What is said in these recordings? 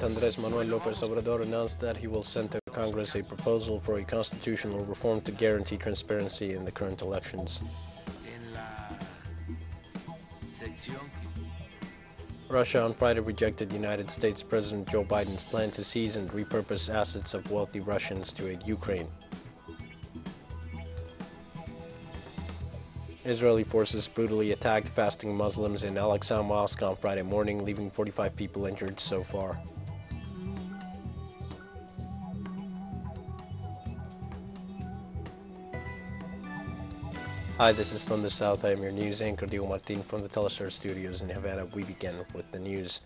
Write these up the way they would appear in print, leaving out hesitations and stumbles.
President Andrés Manuel López Obrador announced that he will send to Congress a proposal for a constitutional reform to guarantee transparency in the current elections. Russia on Friday rejected United States President Joe Biden's plan to seize and repurpose assets of wealthy Russians to aid Ukraine. Israeli forces brutally attacked fasting Muslims in Al-Aqsa Mosque on Friday morning, leaving 45 people injured so far. Hi, this is From the South. I am your news anchor, Diego Martin, from the TeleSUR studios in Havana. We begin with the news.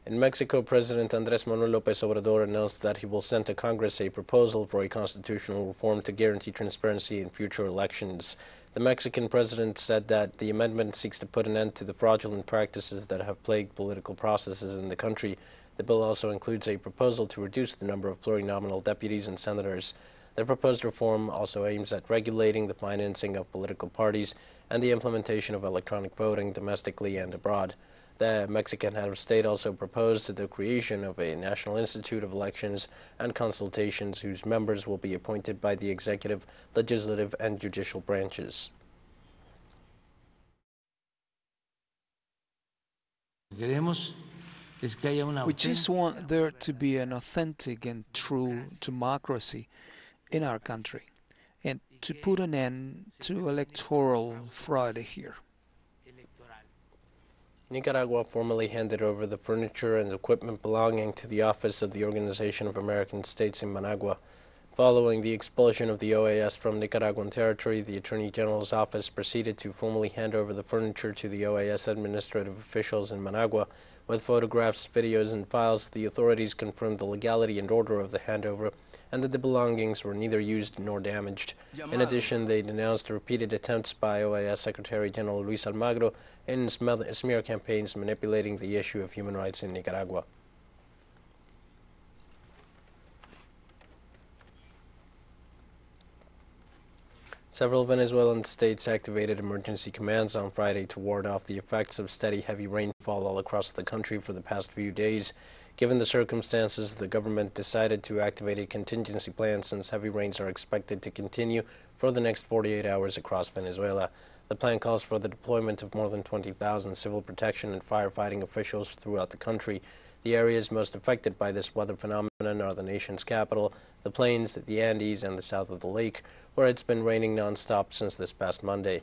In Mexico, President Andrés Manuel López Obrador announced that he will send to Congress a proposal for a constitutional reform to guarantee transparency in future elections. The Mexican president said that the amendment seeks to put an end to the fraudulent practices that have plagued political processes in the country. The bill also includes a proposal to reduce the number of plurinominal deputies and senators. The proposed reform also aims at regulating the financing of political parties and the implementation of electronic voting domestically and abroad. The Mexican head of state also proposed the creation of a National Institute of Elections and Consultations whose members will be appointed by the executive, legislative, and judicial branches. We just want there to be an authentic and true democracy in our country and to put an end to electoral fraud here. Nicaragua formally handed over the furniture and equipment belonging to the office of the Organization of American States in Managua. Following the expulsion of the OAS from Nicaraguan territory, the Attorney General's office proceeded to formally hand over the furniture to the OAS administrative officials in Managua. With photographs, videos, and files, the authorities confirmed the legality and order of the handover and that the belongings were neither used nor damaged. In addition, they denounced repeated attempts by OAS Secretary General Luis Almagro in smear campaigns manipulating the issue of human rights in Nicaragua. Several Venezuelan states activated emergency commands on Friday to ward off the effects of steady heavy rainfall all across the country for the past few days. Given the circumstances, the government decided to activate a contingency plan since heavy rains are expected to continue for the next 48 hours across Venezuela. The plan calls for the deployment of more than 20,000 civil protection and firefighting officials throughout the country. The areas most affected by this weather phenomenon are the nation's capital, the plains, the Andes, and the south of the lake, where it's been raining non-stop since this past Monday.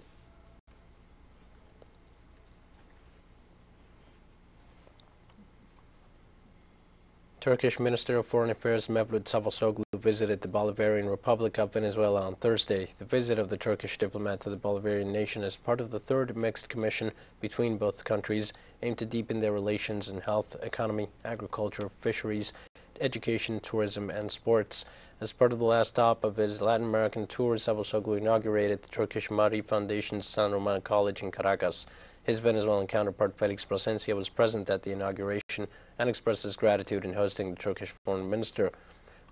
Turkish Minister of Foreign Affairs Mevlut Cavusoglu visited the Bolivarian Republic of Venezuela on Thursday. The visit of the Turkish diplomat to the Bolivarian nation is part of the third mixed commission between both countries, aimed to deepen their relations in health, economy, agriculture, fisheries, education, tourism, and sports. As part of the last stop of his Latin American tour, Cavusoglu inaugurated the Turkish Mari Foundation's San Roman College in Caracas. His Venezuelan counterpart Felix Plasencia was present at the inauguration and expressed his gratitude in hosting the Turkish foreign minister.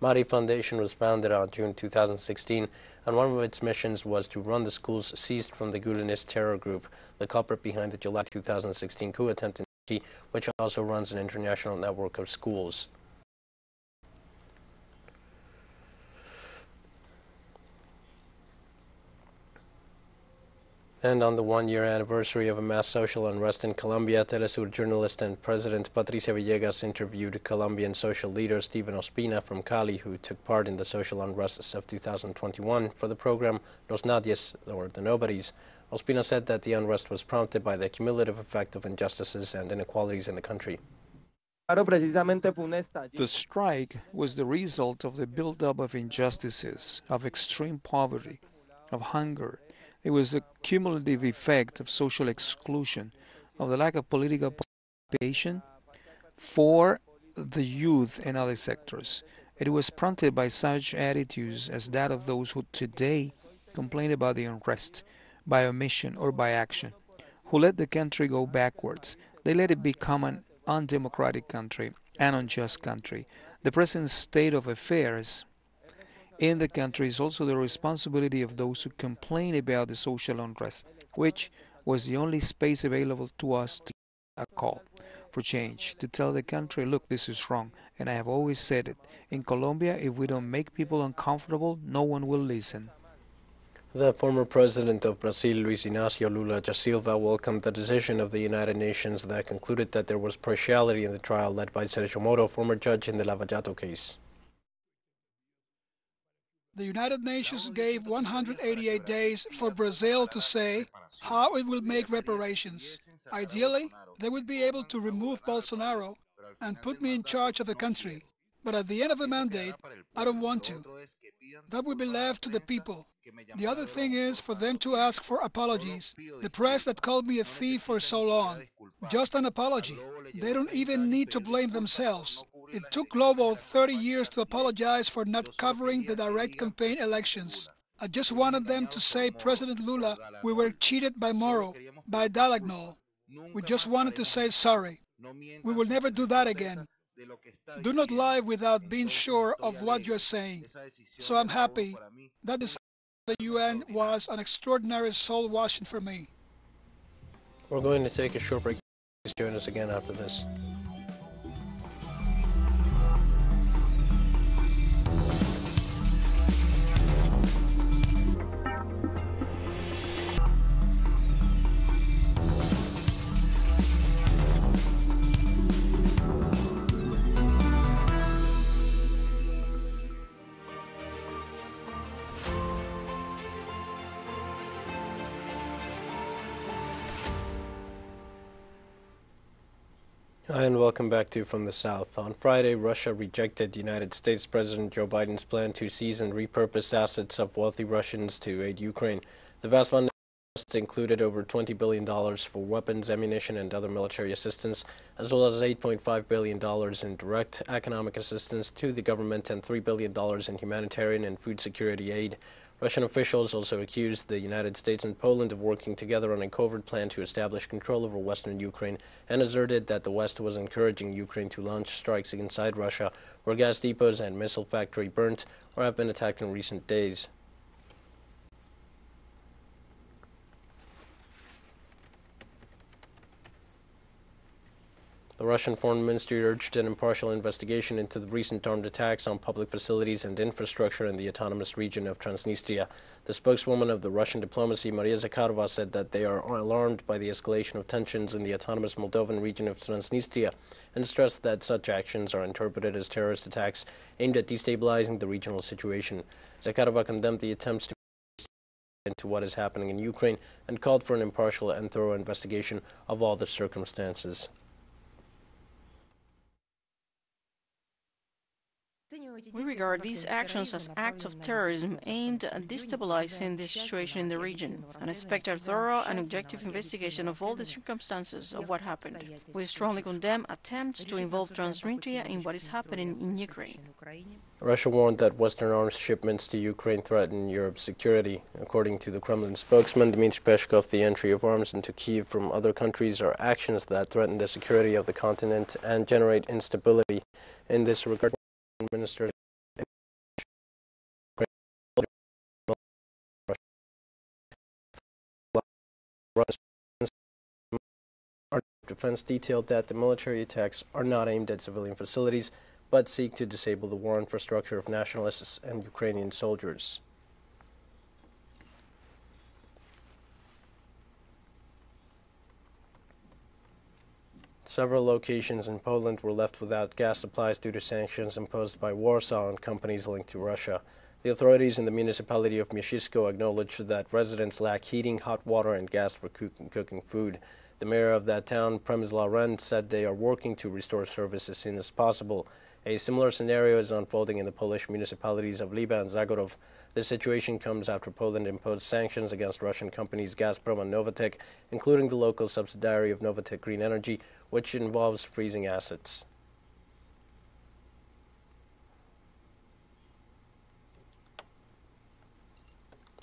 Mari Foundation was founded on June 2016, and one of its missions was to run the schools seized from the Gulenist terror group, the culprit behind the July 2016 coup attempt in Turkey, which also runs an international network of schools. And on the one-year anniversary of a mass social unrest in Colombia, TeleSUR journalist and President Patricia Villegas interviewed Colombian social leader Steven Ospina from Cali, who took part in the social unrests of 2021 for the program Los Nadies, or the Nobodies. Ospina said that the unrest was prompted by the cumulative effect of injustices and inequalities in the country. The strike was the result of the buildup of injustices, of extreme poverty, of hunger. It was the cumulative effect of social exclusion, of the lack of political participation for the youth and other sectors. It was prompted by such attitudes as that of those who today complain about the unrest, by omission or by action, who let the country go backwards. They let it become an undemocratic country, an unjust country. The present state of affairs in the country is also the responsibility of those who complain about the social unrest, which was the only space available to us to make a call for change, to tell the country, look, this is wrong. And I have always said it. In Colombia, if we don't make people uncomfortable, no one will listen. The former president of Brazil, Luis Inácio Lula da Silva, welcomed the decision of the United Nations that concluded that there was partiality in the trial led by Sergio Moro, former judge in the Lava Jato case. The United Nations gave 188 days for Brazil to say how it will make reparations. Ideally, they would be able to remove Bolsonaro and put me in charge of the country. But at the end of the mandate, I don't want to. That will be left to the people. The other thing is for them to ask for apologies. The press that called me a thief for so long, just an apology. They don't even need to blame themselves. It took Lobo 30 years to apologize for not covering the direct campaign elections. I just wanted them to say, President Lula, we were cheated by Moro, by Dalagnol. We just wanted to say sorry. We will never do that again. Do not lie without being sure of what you're saying. So I'm happy that the UN was an extraordinary soul washing for me. We're going to take a short break. Please join us again after this. Hi, and welcome back to From the South. On Friday, Russia rejected United States President Joe Biden's plan to seize and repurpose assets of wealthy Russians to aid Ukraine. The vast fund included over $20 billion for weapons, ammunition, and other military assistance, as well as $8.5 billion in direct economic assistance to the government and $3 billion in humanitarian and food security aid. Russian officials also accused the United States and Poland of working together on a covert plan to establish control over western Ukraine, and asserted that the West was encouraging Ukraine to launch strikes inside Russia, where gas depots and missile factory burnt or have been attacked in recent days. The Russian Foreign Ministry urged an impartial investigation into the recent armed attacks on public facilities and infrastructure in the autonomous region of Transnistria. The spokeswoman of the Russian diplomacy, Maria Zakharova, said that they are alarmed by the escalation of tensions in the autonomous Moldovan region of Transnistria and stressed that such actions are interpreted as terrorist attacks aimed at destabilizing the regional situation. Zakharova condemned the attempts to into what is happening in Ukraine and called for an impartial and thorough investigation of all the circumstances. We regard these actions as acts of terrorism aimed at destabilizing the situation in the region and expect a thorough and objective investigation of all the circumstances of what happened. We strongly condemn attempts to involve Transnistria in what is happening in Ukraine. Russia warned that Western arms shipments to Ukraine threaten Europe's security. According to the Kremlin spokesman Dmitry Peskov, the entry of arms into Kyiv from other countries are actions that threaten the security of the continent and generate instability. In this regard, Minister Defense detailed that the military attacks are not aimed at civilian facilities, but seek to disable the war infrastructure of nationalists and Ukrainian soldiers. Several locations in Poland were left without gas supplies due to sanctions imposed by Warsaw on companies linked to Russia. The authorities in the municipality of Mieczysko acknowledged that residents lack heating, hot water, and gas for cooking food. The mayor of that town, Przemysław Ren, said they are working to restore service as soon as possible. A similar scenario is unfolding in the Polish municipalities of Liba and Zagorov. This situation comes after Poland imposed sanctions against Russian companies Gazprom and Novatek, including the local subsidiary of Novatek Green Energy, which involves freezing assets.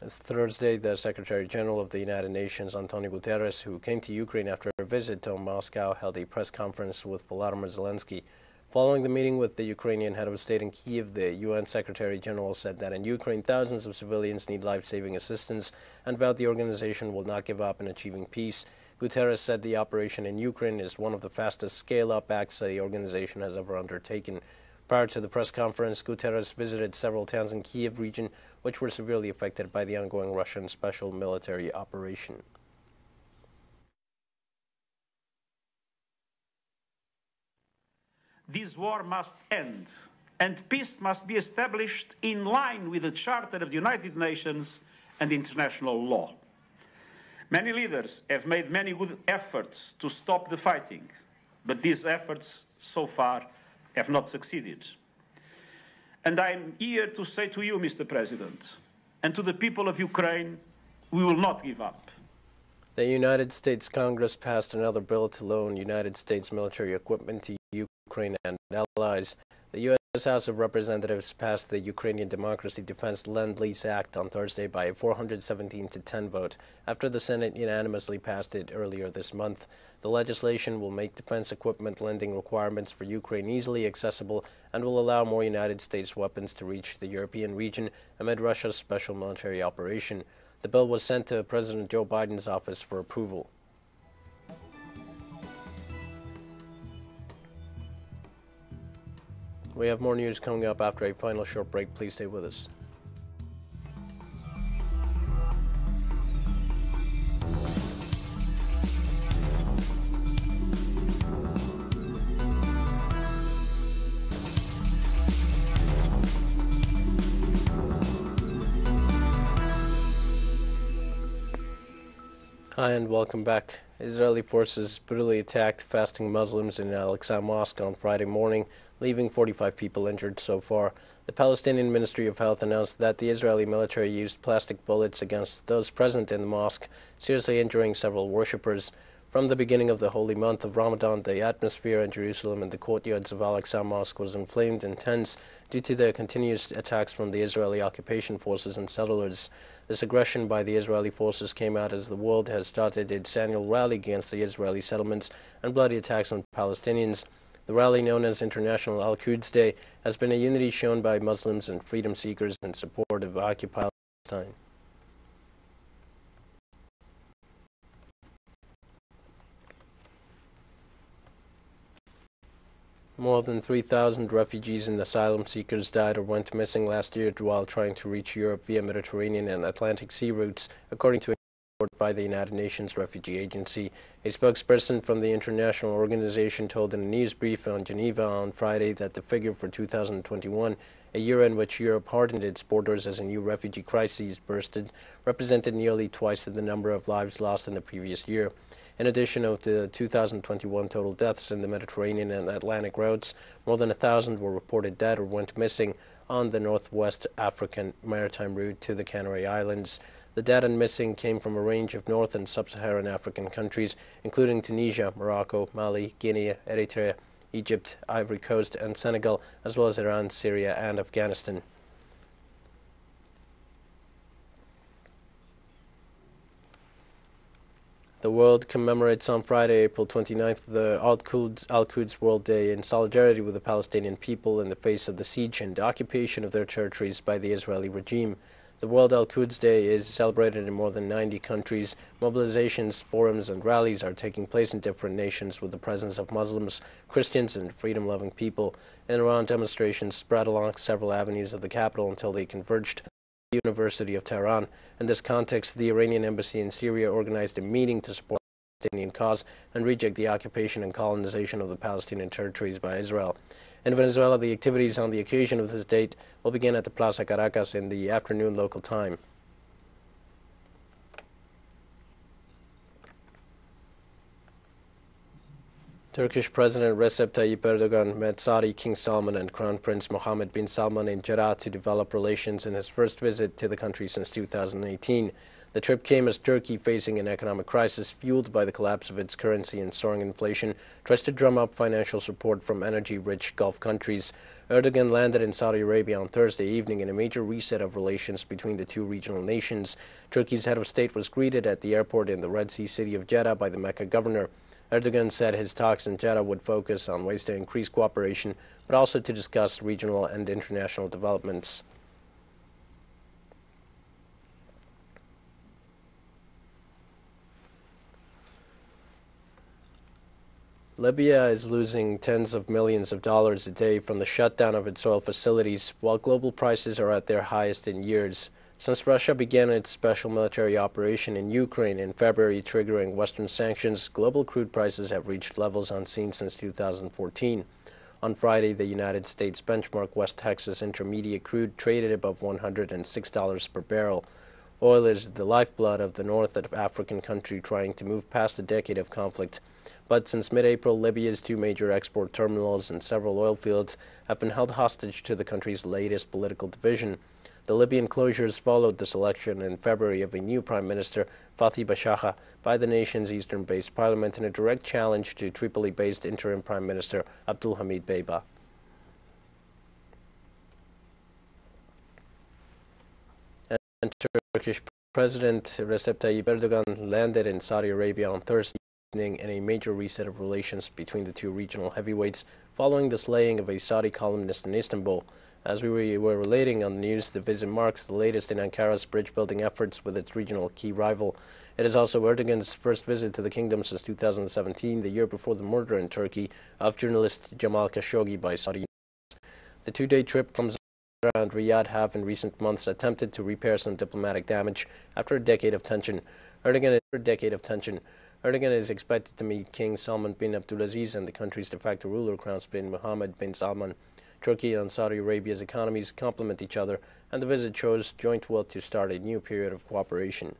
Thursday, the Secretary General of the United Nations, Antonio Guterres, who came to Ukraine after a visit to Moscow, held a press conference with Volodymyr Zelensky. Following the meeting with the Ukrainian head of state in Kyiv, the UN Secretary General said that in Ukraine, thousands of civilians need life-saving assistance and vowed the organization will not give up in achieving peace. Guterres said the operation in Ukraine is one of the fastest scale-up acts the organization has ever undertaken. Prior to the press conference, Guterres visited several towns in Kiev region which were severely affected by the ongoing Russian special military operation. This war must end, and peace must be established in line with the Charter of the United Nations and international law. Many leaders have made many good efforts to stop the fighting, but these efforts so far have not succeeded. And I'm here to say to you, Mr. President, and to the people of Ukraine, we will not give up. The United States Congress passed another bill to loan United States military equipment to Ukraine and allies. The U.S. House of Representatives passed the Ukrainian Democracy Defense Lend-Lease Act on Thursday by a 417-10 vote, after the Senate unanimously passed it earlier this month. The legislation will make defense equipment lending requirements for Ukraine easily accessible and will allow more United States weapons to reach the European region amid Russia's special military operation. The bill was sent to President Joe Biden's office for approval. We have more news coming up after a final short break. Please stay with us. Hi and welcome back. Israeli forces brutally attacked fasting Muslims in Al-Aqsa Mosque on Friday morning, leaving 45 people injured so far. The Palestinian Ministry of Health announced that the Israeli military used plastic bullets against those present in the mosque, seriously injuring several worshippers. From the beginning of the holy month of Ramadan, the atmosphere in Jerusalem and the courtyards of Al-Aqsa Mosque was inflamed and tense due to the continuous attacks from the Israeli occupation forces and settlers. This aggression by the Israeli forces came out as the world has started its annual rally against the Israeli settlements and bloody attacks on Palestinians. The rally, known as International Al-Quds Day, has been a unity shown by Muslims and freedom seekers in support of occupied Palestine. More than 3,000 refugees and asylum seekers died or went missing last year while trying to reach Europe via Mediterranean and Atlantic sea routes, according to a report by the United Nations Refugee Agency. A spokesperson from the international organization told in a news brief on Geneva on Friday that the figure for 2021, a year in which Europe hardened its borders as a new refugee crisis bursted, represented nearly twice the number of lives lost in the previous year. In addition of the 2021 total deaths in the Mediterranean and Atlantic routes, more than 1,000 were reported dead or went missing on the northwest African maritime route to the Canary Islands. The dead and missing came from a range of North and Sub-Saharan African countries, including Tunisia, Morocco, Mali, Guinea, Eritrea, Egypt, Ivory Coast, and Senegal, as well as Iran, Syria, and Afghanistan. The world commemorates on Friday, April 29th, the Al-Quds World Day in solidarity with the Palestinian people in the face of the siege and occupation of their territories by the Israeli regime. The World Al-Quds Day is celebrated in more than 90 countries. Mobilizations, forums, and rallies are taking place in different nations with the presence of Muslims, Christians, and freedom-loving people. In Iran, demonstrations spread along several avenues of the capital until they converged the University of Tehran. In this context, the Iranian embassy in Syria organized a meeting to support the Palestinian cause and reject the occupation and colonization of the Palestinian territories by Israel. In Venezuela, the activities on the occasion of this date will begin at the Plaza Caracas in the afternoon local time. Turkish President Recep Tayyip Erdogan met Saudi King Salman and Crown Prince Mohammed bin Salman in Jeddah to develop relations in his first visit to the country since 2018. The trip came as Turkey, facing an economic crisis fueled by the collapse of its currency and soaring inflation, tries to drum up financial support from energy-rich Gulf countries. Erdogan landed in Saudi Arabia on Thursday evening in a major reset of relations between the two regional nations. Turkey's head of state was greeted at the airport in the Red Sea city of Jeddah by the Mecca governor. Erdogan said his talks in Jeddah would focus on ways to increase cooperation, but also to discuss regional and international developments. Libya is losing tens of millions of dollars a day from the shutdown of its oil facilities, while global prices are at their highest in years. Since Russia began its special military operation in Ukraine in February, triggering Western sanctions, global crude prices have reached levels unseen since 2014. On Friday, the United States benchmark West Texas Intermediate crude traded above $106 per barrel. Oil is the lifeblood of the North African country trying to move past a decade of conflict. But since mid-April, Libya's two major export terminals and several oil fields have been held hostage to the country's latest political division. The Libyan closures followed the selection in February of a new Prime Minister, Fathi Bashagha, by the nation's eastern-based parliament in a direct challenge to Tripoli-based interim Prime Minister Abdul Hamid Dbeibeh. And Turkish President Recep Tayyip Erdogan landed in Saudi Arabia on Thursday evening in a major reset of relations between the two regional heavyweights following the slaying of a Saudi columnist in Istanbul. As we were relating on the news, the visit marks the latest in Ankara's bridge-building efforts with its regional key rival. It is also Erdogan's first visit to the kingdom since 2017, the year before the murder in Turkey of journalist Jamal Khashoggi by Saudi. The two-day trip comes around Riyadh have in recent months attempted to repair some diplomatic damage after a decade of tension. Erdogan is expected to meet King Salman bin Abdulaziz and the country's de facto ruler, Crown Prince Mohammed bin Salman. Turkey and Saudi Arabia's economies complement each other, and the visit shows joint will to start a new period of cooperation.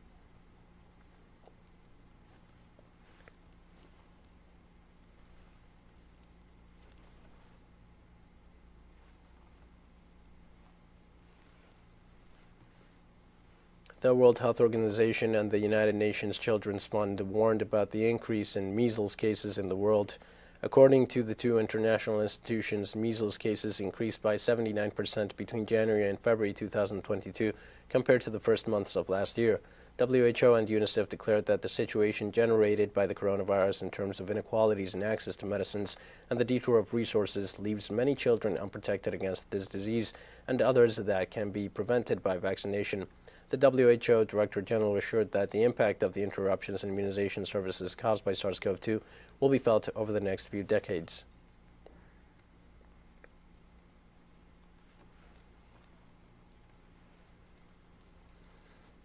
The World Health Organization and the United Nations Children's Fund warned about the increase in measles cases in the world. According to the two international institutions, measles cases increased by 79% between January and February 2022 compared to the first months of last year. WHO and UNICEF declared that the situation generated by the coronavirus in terms of inequalities in access to medicines and the detour of resources leaves many children unprotected against this disease and others that can be prevented by vaccination. The WHO Director General assured that the impact of the interruptions in immunization services caused by SARS-CoV-2 will be felt over the next few decades.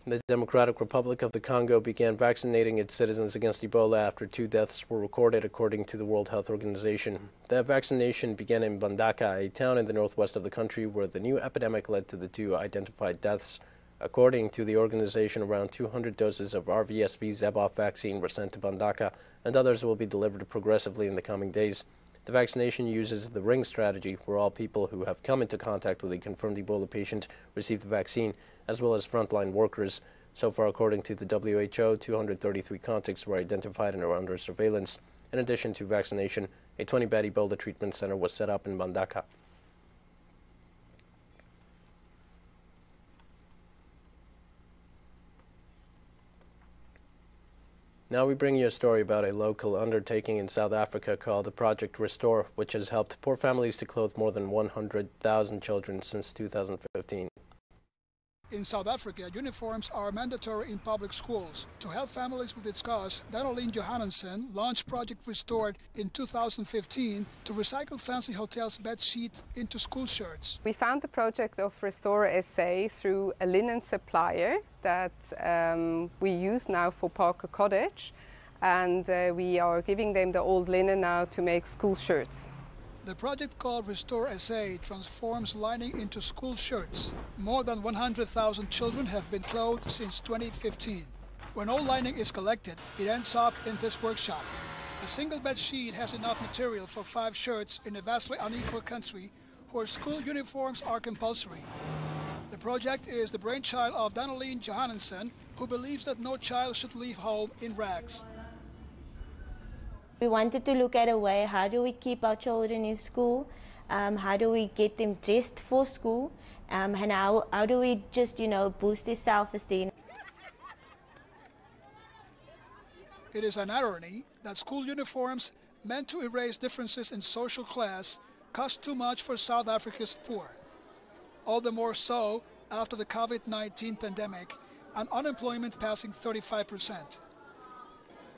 The Democratic Republic of the Congo began vaccinating its citizens against Ebola after 2 deaths were recorded, according to the World Health Organization. The vaccination began in Mbandaka, a town in the northwest of the country where the new epidemic led to the 2 identified deaths. According to the organization, around 200 doses of RVSV Zeboff vaccine were sent to Mbandaka, and others will be delivered progressively in the coming days. The vaccination uses the ring strategy, where all people who have come into contact with a confirmed Ebola patient receive the vaccine, as well as frontline workers. So far, according to the WHO, 233 contacts were identified and are under surveillance. In addition to vaccination, a 20-bed Ebola treatment center was set up in Mbandaka. Now we bring you a story about a local undertaking in South Africa called Project Restore, which has helped poor families to clothe more than 100,000 children since 2015. In South Africa, uniforms are mandatory in public schools. To help families with its cause, Daroline Johannesson launched Project Restore in 2015 to recycle fancy hotels' bed sheet into school shirts. We found the project of Restore SA through a linen supplier that we use now for Parker Cottage, and we are giving them the old linen now to make school shirts. The project called Restore SA transforms lining into school shirts. More than 100,000 children have been clothed since 2015. When all lining is collected, it ends up in this workshop. A single bed sheet has enough material for 5 shirts in a vastly unequal country where school uniforms are compulsory. The project is the brainchild of Daroline Johannesson, who believes that no child should leave home in rags. We wanted to look at a way, how do we keep our children in school, how do we get them dressed for school, and how do we just, boost their self-esteem. It is an irony that school uniforms meant to erase differences in social class cost too much for South Africa's poor. All the more so after the COVID-19 pandemic and unemployment passing 35%.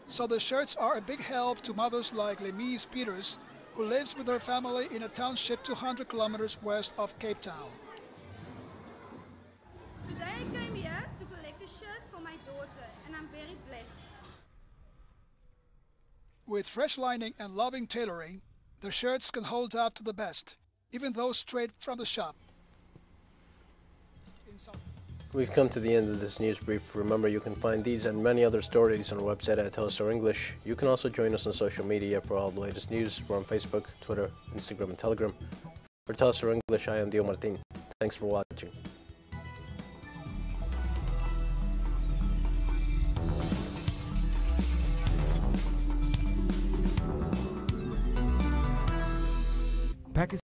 So the shirts are a big help to mothers like Lemise Peters, who lives with her family in a township 200 kilometers west of Cape Town. Today I came here to collect a shirt for my daughter, and I'm very blessed. With fresh lining and loving tailoring, the shirts can hold up to the best, even those straight from the shop. We've come to the end of this news brief. Remember, you can find these and many other stories on our website at TeleSUR English. You can also join us on social media for all the latest news. We're on Facebook, Twitter, Instagram, and Telegram. For TeleSUR English, I am Dio Martin. Thanks for watching. Pakistan